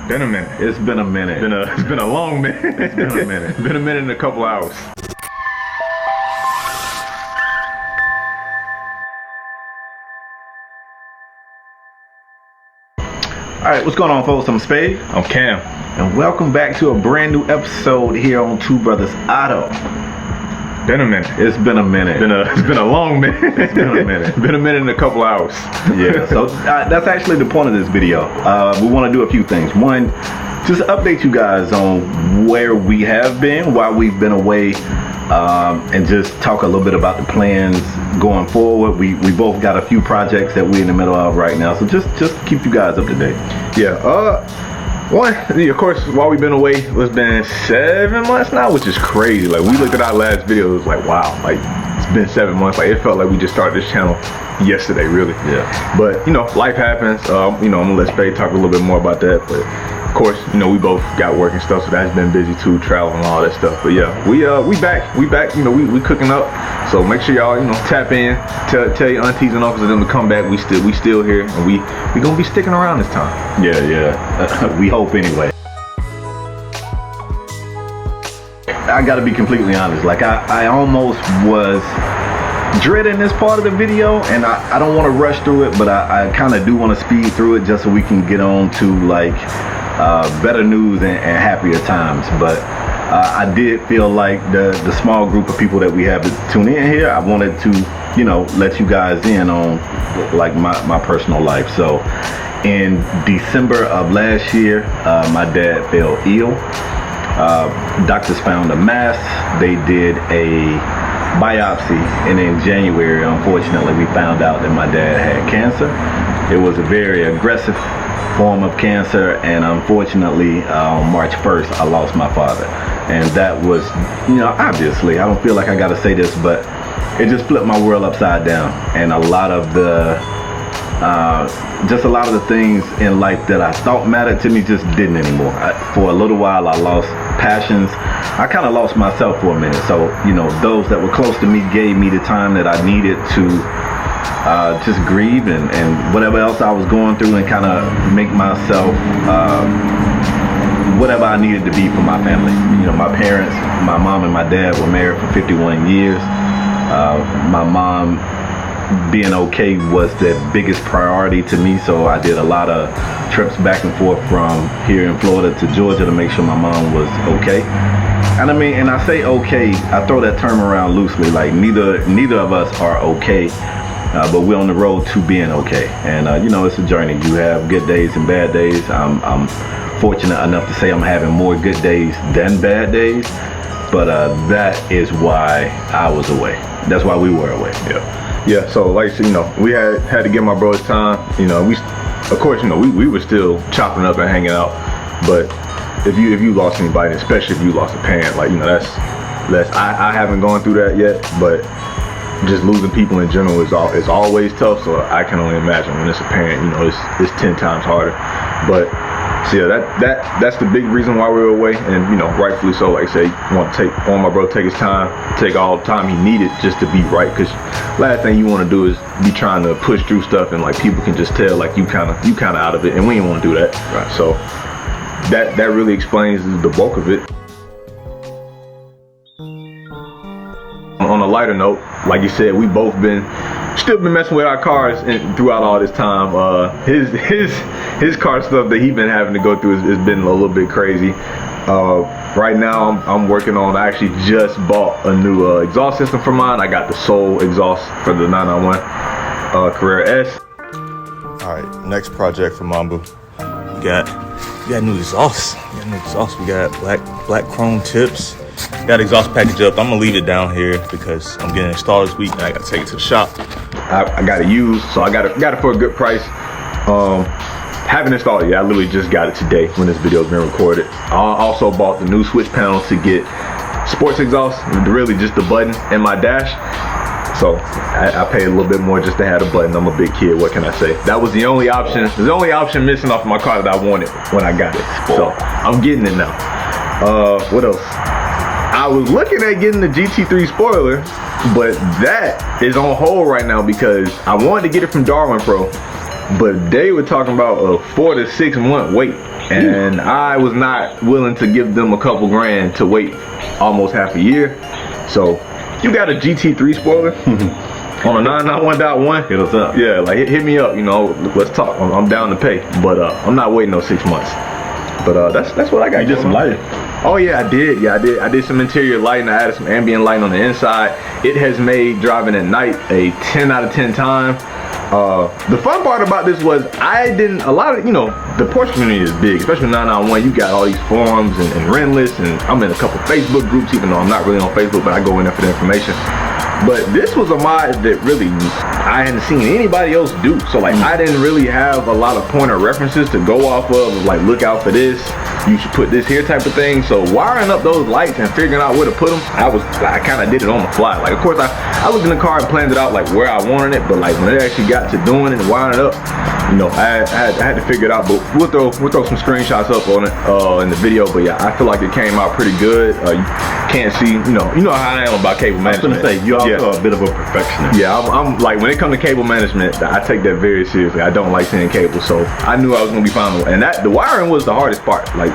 Been a minute. It's been a minute. It's been a long minute. It's been a minute. Been a minute and a couple hours. Alright, what's going on, folks? I'm Spade. I'm Cam. And welcome back to a brand new episode here on Two Brothers Auto. Been a minute. It's been a minute. It's been a long minute. It's been a minute. Been a minute and a couple hours. Yeah, so that's actually the point of this video. We want to do a few things. One, just update you guys on where we have been while we've been away, and just talk a little bit about the plans going forward. We both got a few projects that we're in the middle of right now, so just keep you guys up to date. Yeah. One, of course, while we've been away, it's been 7 months now, which is crazy. Like, we looked at our last video, it was like, wow, like, it's been 7 months. Like, it felt like we just started this channel yesterday, really. Yeah. But, life happens. I'm gonna let Spade talk a little bit more about that. But, of course, we both got work and stuff, so that's been busy too, traveling and all that stuff. But yeah, we back. We cooking up. So make sure y'all, tap in, tell your aunties and uncles of them to come back. We still here, and we gonna be sticking around this time. Yeah. We hope anyway. I gotta be completely honest. Like, I almost was dreading this part of the video, and I don't want to rush through it, but I kind of do want to speed through it just so we can get on to like better news and happier times. But I did feel like the small group of people that we have to tune in here, I wanted to let you guys in on like my personal life. So in December of last year, my dad fell ill. Doctors found a mass. They did a biopsy, and in January, unfortunately, we found out that my dad had cancer. It was a very aggressive form of cancer, and unfortunately, on March 1st, I lost my father. And that was, obviously, I don't feel like I gotta say this, but it just flipped my world upside down. And a lot of the things in life that I thought mattered to me just didn't anymore. For a little while, I lost passions. I kind of lost myself for a minute. So, those that were close to me gave me the time that I needed to just grieve and whatever else I was going through, and kind of make myself whatever I needed to be for my family. My parents, my mom and my dad were married for 51 years. My mom being okay was the biggest priority to me, so I did a lot of trips back and forth from here in Florida to Georgia to make sure my mom was okay. And I say okay, I throw that term around loosely, like neither of us are okay, but we're on the road to being okay. And it's a journey. You have good days and bad days. I'm fortunate enough to say I'm having more good days than bad days, but that is why I was away. That's why we were away. Yeah, so like we had to give my bros time. Of course, we were still chopping up and hanging out. But if you lost anybody, especially if you lost a parent, like that's I haven't gone through that yet. But just losing people in general is always tough. So I can only imagine when it's a parent, it's 10 times harder. But so yeah, that's the big reason why we were away, and rightfully so. Like I say, want my brother to take his time, take all the time he needed just to be right. Because last thing you want to do is be trying to push through stuff, and like people can just tell like you kind of out of it, and we didn't want to do that. Right. So that really explains the bulk of it. On a lighter note, like you said, we both still been messing with our cars throughout all this time. His car stuff that he's been having to go through has been a little bit crazy. Right now I'm working on, I actually just bought a new exhaust system for mine. I got the Soul exhaust for the 991 Carrera S. Alright, next project for Mambu. We got new exhaust. We got black chrome tips. Got exhaust package up. I'm gonna leave it down here because I'm getting it installed this week and I gotta take it to the shop. I got it used, so I got it for a good price. Haven't installed it yet. I literally just got it today when this video's been recorded. I also bought the new switch panel to get sports exhaust, really just the button and my dash. So I paid a little bit more just to have a button. I'm a big kid, what can I say? That was the only option. The only option missing off my car that I wanted when I got it. So I'm getting it now. What else? I was looking at getting the GT3 spoiler, but that is on hold right now because I wanted to get it from Darwin Pro, but they were talking about a 4 to 6 month wait, and I was not willing to give them a couple grand to wait almost half a year. So you got a GT3 spoiler on a 991.1? Hit us up. Yeah, like hit me up, you know, let's talk. I'm down to pay, but I'm not waiting those 6 months. But that's what I got. You did some lighting. Oh yeah, I did. Yeah, I did some interior lighting. I added some ambient lighting on the inside. It has made driving at night a 10 out of 10 time. The fun part about this was a lot of, you know, the Porsche community is big, especially 991. You got all these forums and rent lists, and I'm in a couple Facebook groups, even though I'm not really on Facebook, but I go in there for the information. But this was a mod that really I hadn't seen anybody else do. So like I didn't really have a lot of pointer references to go off of, like look out for this, you should put this here type of thing. So wiring up those lights and figuring out where to put them, I kind of did it on the fly. Like of course I looked in the car and planned it out like where I wanted it, but like when it actually got to doing it and wiring it up, you know, I had to figure it out. But we'll throw some screenshots up on it in the video. But yeah, I feel like it came out pretty good. You can't see, you know how I am about cable management. I was gonna say, you also a bit of a perfectionist. Yeah, I'm like, when it comes to cable management, I take that very seriously. I don't like seeing cables, so I knew I was gonna be fine with it. And the wiring was the hardest part. Like,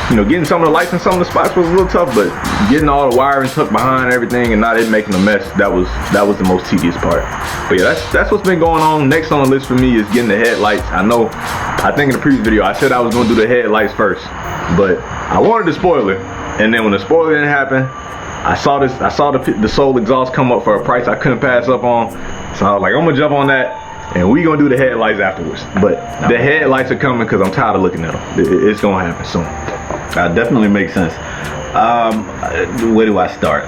you know, getting some of the lights in some of the spots was a little tough, but getting all the wiring tucked behind everything and not it making a mess, that was the most tedious part. But yeah, that's what's been going on. Next on the list for me is getting the headlights. I think in the previous video I said I was gonna do the headlights first, but I wanted the spoiler, and then when the spoiler didn't happen, I saw the Soul exhaust come up for a price I couldn't pass up on, so I was like, I'm gonna jump on that, and we gonna do the headlights afterwards. But the headlights are coming because I'm tired of looking at them. It's gonna happen soon. That definitely makes sense. Where do I start?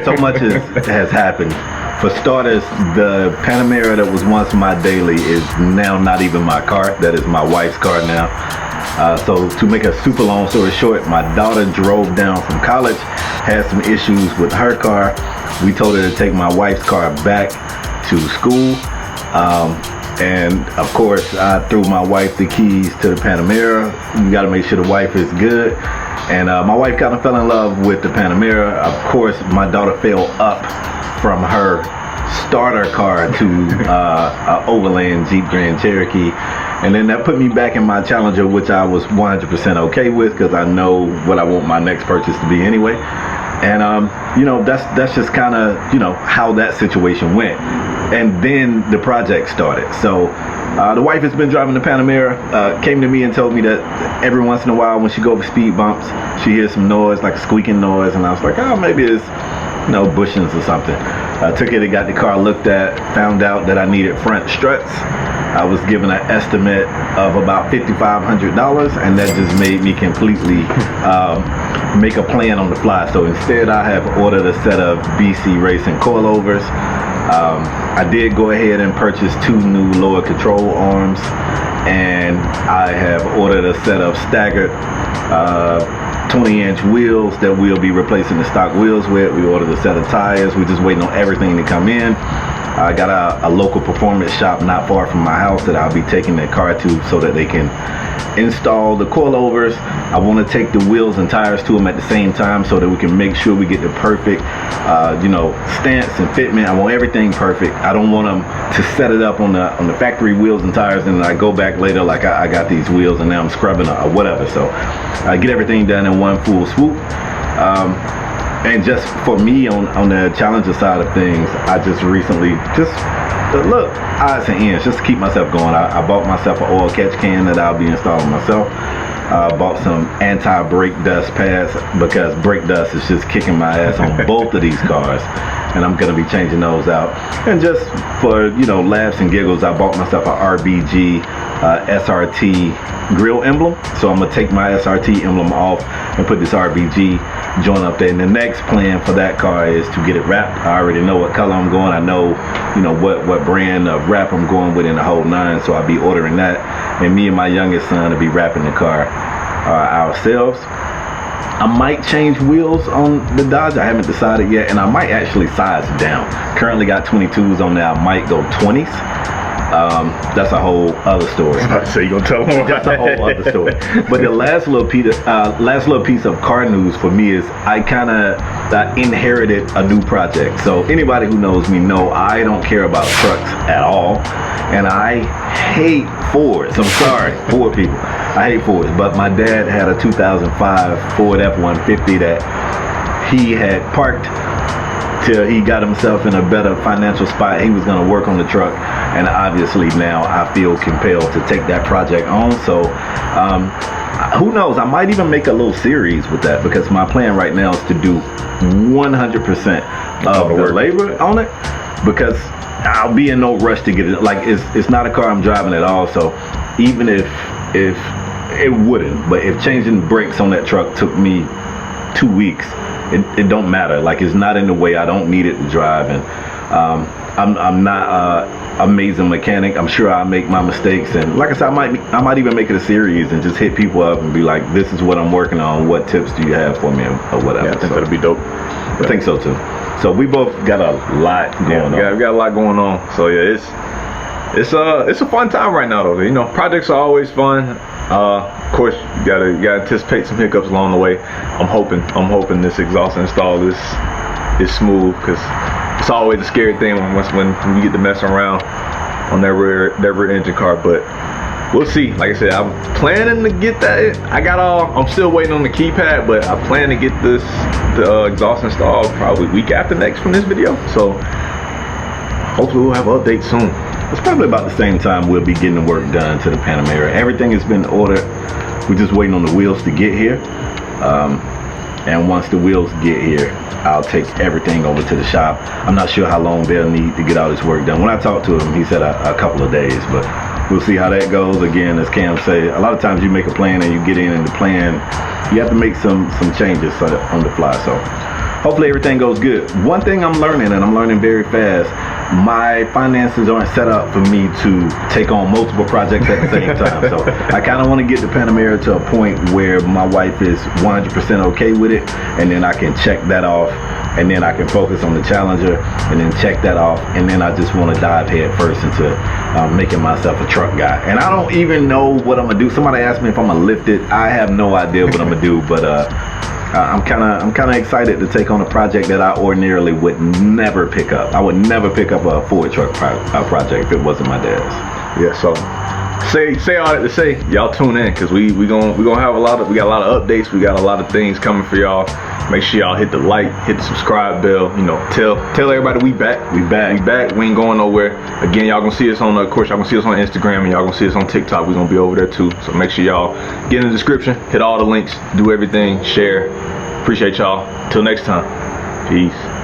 So much has happened. For starters, the Panamera that was once my daily is now not even my car. That is my wife's car now. So to make a super long story short, my daughter drove down from college, had some issues with her car. We told her to take my wife's car back to school. And of course, I threw my wife the keys to the Panamera. You got to make sure the wife is good. And my wife kind of fell in love with the Panamera. Of course, my daughter fell up from her starter car to an Overland Jeep Grand Cherokee. And then that put me back in my Challenger, which I was 100% okay with, because I know what I want my next purchase to be anyway. And you know, that's just kind of, you know, how that situation went. And then the project started. So the wife has been driving the Panamera, came to me and told me that every once in a while when she go over speed bumps, she hears some noise, like a squeaking noise, and I was like, oh, maybe it's, you know, bushings or something. I took it and got the car looked at, found out that I needed front struts. I was given an estimate of about $5,500, and that just made me completely make a plan on the fly. So instead, I have ordered a set of BC Racing coilovers. I did go ahead and purchase 2 new lower control arms, and I have ordered a set of staggered 20-inch wheels that we'll be replacing the stock wheels with. We ordered a set of tires. We're just waiting on everything to come in. I got a local performance shop not far from my house that I'll be taking the car to so that they can install the coilovers. I want to take the wheels and tires to them at the same time so that we can make sure we get the perfect you know, stance and fitment. I want everything perfect. I don't want them to set it up on the factory wheels and tires and then I go back later like I got these wheels and now I'm scrubbing or whatever. So I get everything done in one full swoop. And just for me on the Challenger side of things, I just recently look, odds and ends, just to keep myself going. I bought myself an oil catch can that I'll be installing myself. Bought some anti-brake dust pads because brake dust is just kicking my ass on both of these cars, and I'm gonna be changing those out. And just for, you know, laughs and giggles, I bought myself a RBG SRT grill emblem. So I'm gonna take my SRT emblem off and put this RBG joint up there. And the next plan for that car is to get it wrapped. I already know what color I'm going. I know, you know, what brand of wrap I'm going with in the whole nine. So I'll be ordering that. And me and my youngest son will be wrapping the car ourselves. I might change wheels on the Dodge. I haven't decided yet, and I might actually size down. Currently got 22s on there. I might go 20s. That's a whole other story. So you gonna tell them? That's a whole other story. But the last little piece of car news for me is I kind of inherited a new project. So anybody who knows me know I don't care about trucks at all, and I hate Fords. I'm sorry, Ford people. I hate Fords. But my dad had a 2005 Ford F-150 that he had parked till he got himself in a better financial spot. He was going to work on the truck, and obviously now I feel compelled to take that project on. So who knows, I might even make a little series with that, because my plan right now is to do 100% of the labor on it, because I'll be in no rush to get it. Like, it's not a car I'm driving at all, so even if it wouldn't, but if changing brakes on that truck took me 2 weeks, it don't matter. Like, it's not in the way. I don't need it to drive, and I'm not amazing mechanic. I'm sure I make my mistakes, and like I said, I might even make it a series and just hit people up and be like, this is what I'm working on, what tips do you have for me, or whatever. Yeah, I think that'll be dope. I think so too. So we both got a lot going on. Yeah, we got a lot going on. So yeah, it's a fun time right now though. You know, projects are always fun. Of course, you gotta anticipate some hiccups along the way. I'm hoping this exhaust install is smooth, because it's always a scary thing when you get to mess around on that rear engine car. But we'll see. Like I said, I'm planning to get that. I'm still waiting on the keypad, but I plan to get the exhaust installed probably week after next from this video. So hopefully we'll have an update soon. It's probably about the same time we'll be getting the work done to the Panamera. Everything has been ordered. We're just waiting on the wheels to get here. And once the wheels get here, I'll take everything over to the shop. I'm not sure how long they'll need to get all this work done. When I talked to him, he said a couple of days, but we'll see how that goes. Again, as Cam say, a lot of times you make a plan and you get in the plan, you have to make some changes on the fly. So hopefully everything goes good. One thing I'm learning, and I'm learning very fast, my finances aren't set up for me to take on multiple projects at the same time. So I kind of want to get the Panamera to a point where my wife is 100% okay with it, and then I can check that off, and then I can focus on the Challenger, and then check that off, and then I just want to dive head first into making myself a truck guy. And I don't even know what I'm gonna do. Somebody asked me if I'm gonna lift it. I have no idea what I'm gonna do, but I'm kind of excited to take on a project that I ordinarily would never pick up. I would never pick up a Ford truck project if it wasn't my dad's. Yeah, so say all that to say, y'all tune in, because we gonna have we got a lot of updates, we got a lot of things coming for y'all. Make sure y'all hit the like, hit the subscribe bell, you know, tell everybody we back, we ain't going nowhere. Again, y'all gonna see us of course y'all gonna see us on Instagram, and y'all gonna see us on TikTok. We gonna be over there too, so make sure y'all get in the description, hit all the links, do everything, share. Appreciate y'all. Till next time, peace.